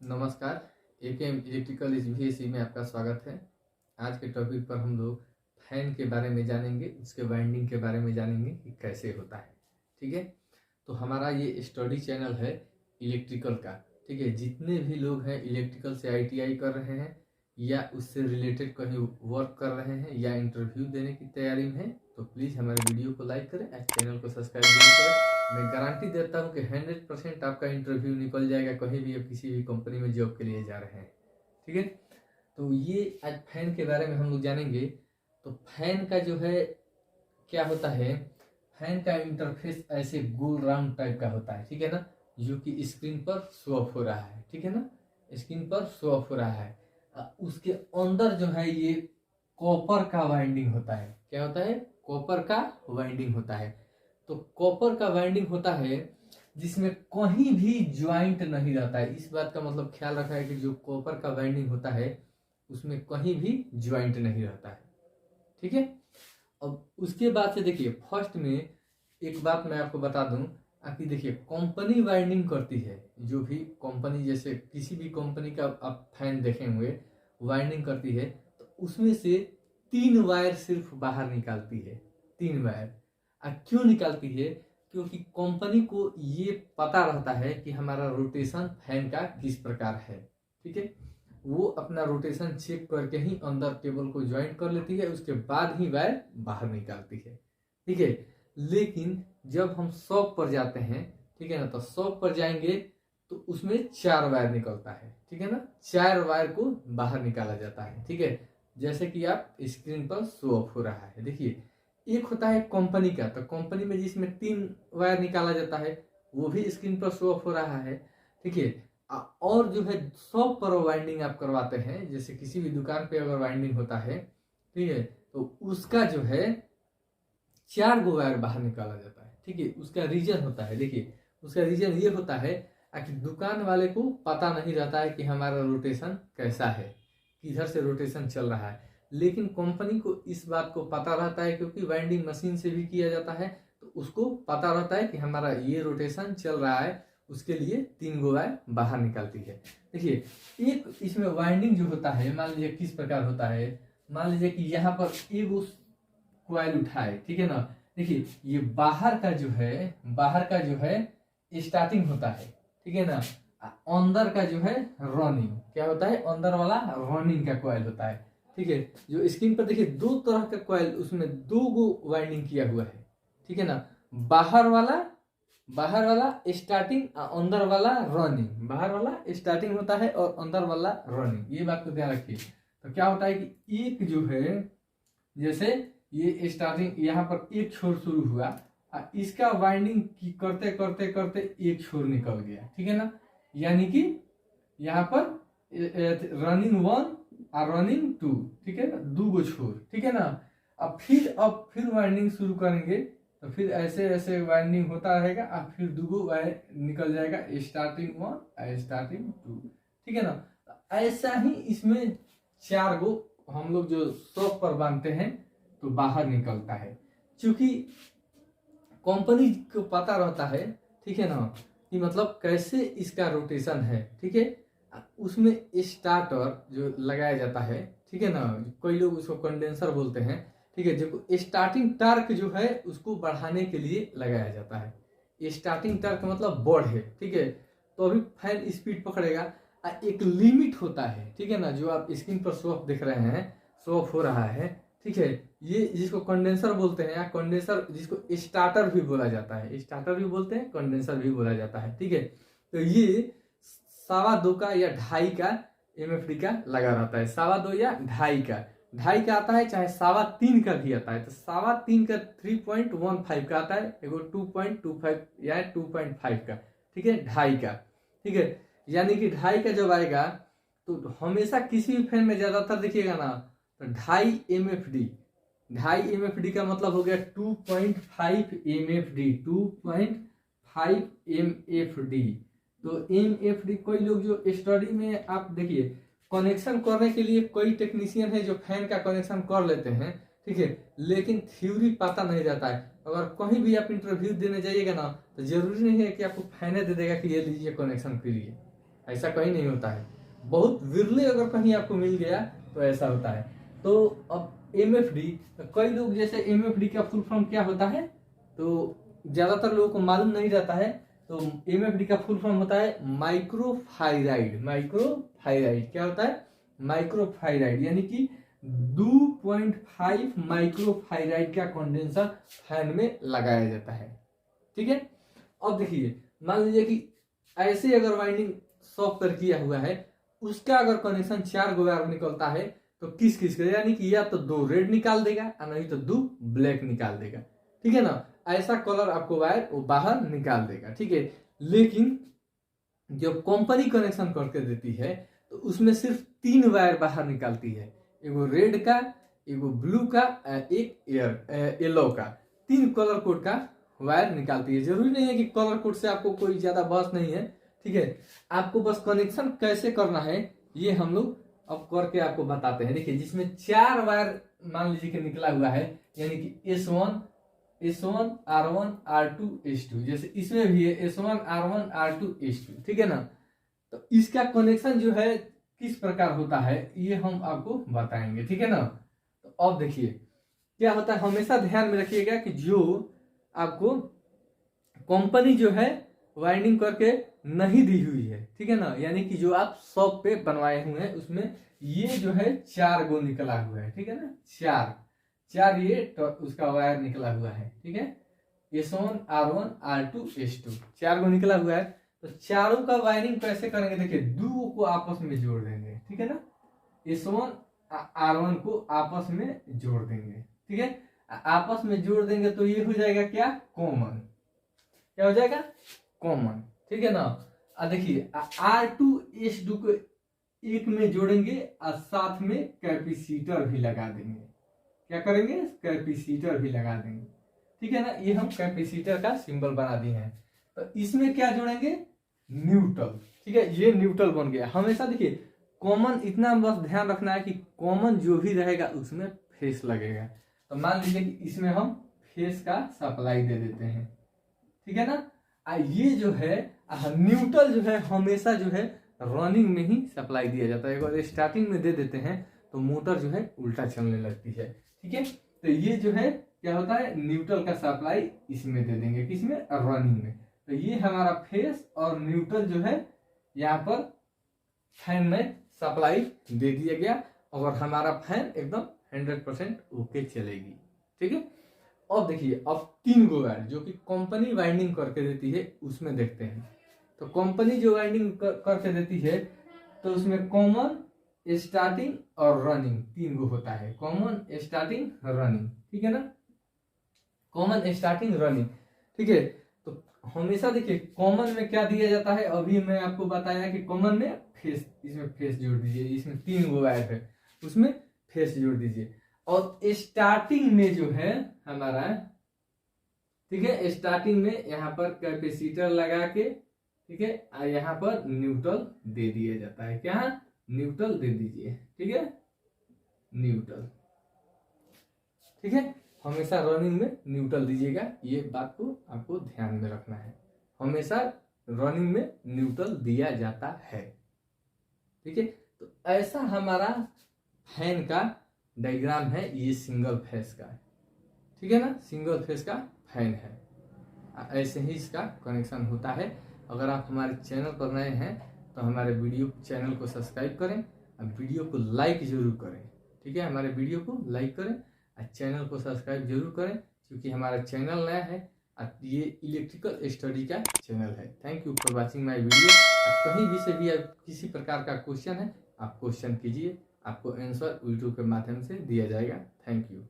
नमस्कार। AKM electrical ईवीएसी में आपका स्वागत है। आज के टॉपिक पर हम लोग फैन के बारे में जानेंगे, उसके वाइंडिंग के बारे में जानेंगे कि कैसे होता है। ठीक है, तो हमारा ये स्टडी चैनल है इलेक्ट्रिकल का। ठीक है, जितने भी लोग हैं इलेक्ट्रिकल से आईटीआई कर रहे हैं या उससे रिलेटेड कहीं वर्क कर रहे हैं या इंटरव्यू देने की तैयारी में हैं, तो प्लीज़ हमारे वीडियो को लाइक करें और चैनल को सब्सक्राइब जरूर करें। मैं गारंटी देता हूं कि 100% आपका इंटरव्यू निकल जाएगा, कहीं भी आप किसी भी कंपनी में जॉब के लिए जा रहे हैं। ठीक है, तो ये आज फैन के बारे में हम लोग जानेंगे। तो फैन का जो है क्या होता है, फैन का इंटरफेस ऐसे गोल राउंड टाइप का होता है। ठीक है ना, जो कि स्क्रीन पर शो ऑफ हो रहा है। ठीक है ना, स्क्रीन पर शो ऑफ हो रहा है। उसके अंदर जो है ये कॉपर का वाइंडिंग होता है। क्या होता है? कॉपर का वाइंडिंग होता है। तो कॉपर का वाइंडिंग होता है जिसमें कहीं भी ज्वाइंट नहीं रहता है। इस बात का मतलब ख्याल रखा है कि जो कॉपर का वाइंडिंग होता है उसमें कहीं भी ज्वाइंट नहीं रहता है। ठीक है, अब उसके बाद से देखिए, फर्स्ट में एक बात मैं आपको बता दूं कि देखिए कंपनी वाइंडिंग करती है। जो भी कंपनी, जैसे किसी भी कंपनी का आप फैन देखे हुए वाइंडिंग करती है, तो उसमें से 3 वायर सिर्फ बाहर निकालती है। 3 वायर क्यों निकालती है? क्योंकि कंपनी को ये पता रहता है कि हमारा रोटेशन फैन का किस प्रकार है। ठीक है, वो अपना रोटेशन चेक करके ही अंदर केबल को ज्वाइंट कर लेती है, उसके बाद ही वायर बाहर निकालती है। ठीक है, लेकिन जब हम शॉप पर जाते हैं, ठीक है ना, तो शॉप पर जाएंगे तो उसमें 4 वायर निकलता है। ठीक है ना, 4 वायर को बाहर निकाला जाता है। ठीक है, जैसे कि आप स्क्रीन पर शो ऑफ हो रहा है। देखिए, एक होता है कंपनी का, तो कंपनी में जिसमें 3 वायर निकाला जाता है वो भी स्क्रीन पर शो ऑफ हो रहा है। ठीक है, और जो है शॉप पर वाइंडिंग आप करवाते हैं, जैसे किसी भी दुकान पे अगर वाइंडिंग होता है, ठीक है, तो उसका जो है 4 गो वायर बाहर निकाला जाता है। ठीक है, उसका रीजन होता है, देखिए उसका रीजन ये होता है कि दुकान वाले को पता नहीं रहता है कि हमारा रोटेशन कैसा है, किधर से रोटेशन चल रहा है। लेकिन कंपनी को इस बात को पता रहता है, क्योंकि वाइंडिंग मशीन से भी किया जाता है, तो उसको पता रहता है कि हमारा ये रोटेशन चल रहा है। उसके लिए 3 गो वायर बाहर निकालती है। देखिए, एक इसमें वाइंडिंग जो होता है, मान लीजिए किस प्रकार होता है। मान लीजिए कि यहाँ पर एक कॉइल उठाए, ठीक है ना। देखिए, ये बाहर का जो है स्टार्टिंग होता है। ठीक है ना, अंदर का जो है रनिंग, क्या होता है? अंदर वाला रनिंग का कॉइल होता है। ठीक है, जो स्क्रीन पर देखिए 2 तरह का कॉइल, उसमें 2 गो वाइंडिंग किया हुआ है। ठीक है ना, बाहर वाला स्टार्टिंग, अंदर वाला रनिंग। बाहर वाला स्टार्टिंग होता है और अंदर वाला रनिंग, ये बात को ध्यान रखिए। तो क्या होता है कि एक जो है, जैसे ये स्टार्टिंग यहाँ पर एक छोर शुरू हुआ, इसका वाइंडिंग करते करते करते एक छोर निकल गया। ठीक है ना, यानी कि यहाँ पर रनिंग 1 और रनिंग 2, ठीक है ना, 2 गो छोर। ठीक है ना, अब फिर वाइंडिंग शुरू करेंगे, तो फिर ऐसे ऐसे वाइंडिंग होता रहेगा और फिर 2 गो वायर निकल जाएगा, स्टार्टिंग 1 स्टार्टिंग 2। ठीक है ना, ऐसा ही इसमें 4 गो हम लोग जो शॉप पर बांधते हैं तो बाहर निकलता है। क्योंकि कंपनी को पता रहता है, ठीक है ना, कि मतलब कैसे इसका रोटेशन है। ठीक है, उसमें स्टार्टर जो लगाया जाता है, ठीक है ना, कई लोग उसको कंडेंसर बोलते हैं। ठीक है, जो स्टार्टिंग टार्क जो है उसको बढ़ाने के लिए लगाया जाता है। स्टार्टिंग टार्क मतलब बढ़े, ठीक है, तो अभी फैन स्पीड पकड़ेगा। एक लिमिट होता है, ठीक है ना, जो आप स्क्रीन पर शो ऑफ देख रहे हैं, शो ऑफ हो रहा है। ठीक है, ये जिसको कंडेंसर बोलते हैं, या कंडेंसर जिसको स्टार्टर भी बोला जाता है, स्टार्टर भी बोलते हैं, कंडेंसर भी बोला जाता है। ठीक है, तो ये 2.25 का या 2.5 का एमएफडी का लगा रहता है। 2.25 या 2.5 का आता है, चाहे 3.25 का भी आता है। तो 3.25 का 3.15 का आता है, एगो 2.25 या 2.5 का। ठीक है, 2.5 का। ठीक है, यानी कि 2.5 का जब आएगा तो हमेशा किसी भी फैन में ज्यादातर देखिएगा ना, तो 2.5 एमएफडी का मतलब हो गया 2.5 एमएफडी। 2.5 एमएफडी। तो एमएफडी, कोई लोग जो स्टडी में आप देखिए कनेक्शन करने के लिए कोई टेक्नीशियन है जो फैन का कनेक्शन कर लेते हैं, ठीक है, लेकिन थ्योरी पता नहीं रहता है। अगर कहीं भी आप इंटरव्यू देने जाइएगा ना, तो जरूरी नहीं है कि आपको फैने दे देगा कि ये लीजिए कनेक्शन कीजिए। ऐसा कहीं नहीं होता है, बहुत विरले अगर कहीं आपको मिल गया तो ऐसा होता है। तो अब MFD, कई लोग जैसे MFD का फुल फॉर्म क्या होता है तो ज्यादातर लोगों को मालूम नहीं रहता है। तो MFD का फुल फॉर्म होता है माइक्रोफाइराइड। माइक्रोफाइराइड क्या होता है? माइक्रोफाइराइड यानी कि 2.5 माइक्रोफाइराइड का कंडेंसर फैन में लगाया जाता है। ठीक है, अब देखिए मान लीजिए कि ऐसे अगर वाइंडिंग सॉफ्ट पर किया हुआ है, उसका अगर कनेक्शन 4 गो वायर निकलता है तो किस किस का, यानी कि या तो 2 रेड निकाल देगा और नहीं तो 2 ब्लैक निकाल देगा। ठीक है ना, ऐसा कलर आपको वायर वो बाहर निकाल देगा। ठीक है, लेकिन जब कंपनी कनेक्शन करके देती है तो उसमें सिर्फ 3 वायर बाहर निकालती है, एगो रेड का, एगो ब्लू का, एक येलो का। 3 कलर कोड का वायर निकालती है। जरूरी नहीं है कि कलर कोड से आपको कोई ज्यादा बहस नहीं है। ठीक है, आपको बस कनेक्शन कैसे करना है ये हम लोग अब करके आपको बताते हैं। देखिए जिसमें 4 वायर मान लीजिए कि निकला हुआ है, यानी कि S1 R1 R2 S2, जैसे इसमें भी है S1 R1 R2 S2। ठीक है ना, तो इसका कनेक्शन जो है किस प्रकार होता है ये हम आपको बताएंगे। ठीक है ना, तो अब देखिए क्या होता है, हमेशा ध्यान में रखिएगा कि जो आपको कंपनी जो है वाइंडिंग करके नहीं दी हुई है, ठीक है ना, यानी कि जो आप शॉप पे बनवाए हुए हैं उसमें ये जो है 4 गो निकला हुआ है। ठीक है ना, 4 ये तो उसका वायर निकला हुआ है। ठीक है, S1 R1 R2 S2 4 गो निकला हुआ है। तो चारों का वायरिंग कैसे करेंगे, देखिए 2 को आपस में जोड़ देंगे। ठीक है ना, S1 R1 को आपस में जोड़ देंगे। ठीक है, आपस में जोड़ देंगे तो ये हो जाएगा क्या, कॉमन। क्या हो जाएगा, कॉमन। ठीक है ना, देखिए R2 S2 को एक में जोड़ेंगे और साथ में कैपेसिटर भी लगा देंगे। क्या करेंगे, कैपेसिटर भी लगा देंगे। ठीक है ना, ये हम कैपेसिटर का सिंबल बना दिए हैं। तो इसमें क्या जोड़ेंगे, न्यूट्रल। ठीक है, ये न्यूट्रल बन गया। हमेशा देखिए कॉमन, इतना बस ध्यान रखना है कि कॉमन जो भी रहेगा उसमें फेस लगेगा। तो मान लीजिए कि इसमें हम फेस का सप्लाई दे देते हैं। ठीक है ना, ये जो है न्यूट्रल जो है हमेशा जो है रनिंग में ही सप्लाई दिया जाता है। अगर स्टार्टिंग में दे देते हैं तो मोटर जो है उल्टा चलने लगती है। ठीक है, तो ये जो है क्या होता है, न्यूट्रल का सप्लाई इसमें दे देंगे, किसमें, रनिंग में। तो ये हमारा फेस और न्यूट्रल जो है यहाँ पर फैन में सप्लाई दे दिया गया और हमारा फैन एकदम 100% ओके चलेगी। ठीक है, अब देखिए अब 3 गो वायर जो कि कंपनी वाइंडिंग करके देती है उसमें देखते हैं। तो कंपनी जो वाइंडिंग करके देती है तो उसमें कॉमन, स्टार्टिंग और रनिंग 3 गो होता है, कॉमन स्टार्टिंग रनिंग। ठीक है ना, कॉमन स्टार्टिंग रनिंग। ठीक है, तो हमेशा देखिए कॉमन में क्या दिया जाता है, अभी मैं आपको बताया कि कॉमन में फेस, इसमें फेस जोड़ दीजिए, इसमें 3 गो वायर है उसमें फेस जोड़ दीजिए। और स्टार्टिंग में जो है हमारा, ठीक है, स्टार्टिंग में यहाँ पर कैपेसिटर लगा के, ठीक है, यहाँ पर न्यूट्रल दे दिया जाता है। क्या, न्यूट्रल दे दीजिए। ठीक है, न्यूट्रल। ठीक है, हमेशा रनिंग में न्यूट्रल दीजिएगा, ये बात को आपको ध्यान में रखना है। हमेशा रनिंग में न्यूट्रल दिया जाता है। ठीक है, तो ऐसा हमारा फैन का डायग्राम है, ये सिंगल फेस का। ठीक है ना, सिंगल फेस का फैन है, ऐसे ही इसका कनेक्शन होता है। अगर आप हमारे चैनल पर नए हैं तो हमारे वीडियो चैनल को सब्सक्राइब करें और वीडियो को लाइक जरूर करें। ठीक है, हमारे वीडियो को लाइक करें और चैनल को सब्सक्राइब जरूर करें, क्योंकि हमारा चैनल नया है और ये इलेक्ट्रिकल स्टडी का चैनल है। Thank you for watching my video. कहीं भी से भी किसी प्रकार का क्वेश्चन है आप क्वेश्चन कीजिए, आपको आंसर यूट्यूब के माध्यम से दिया जाएगा। Thank you.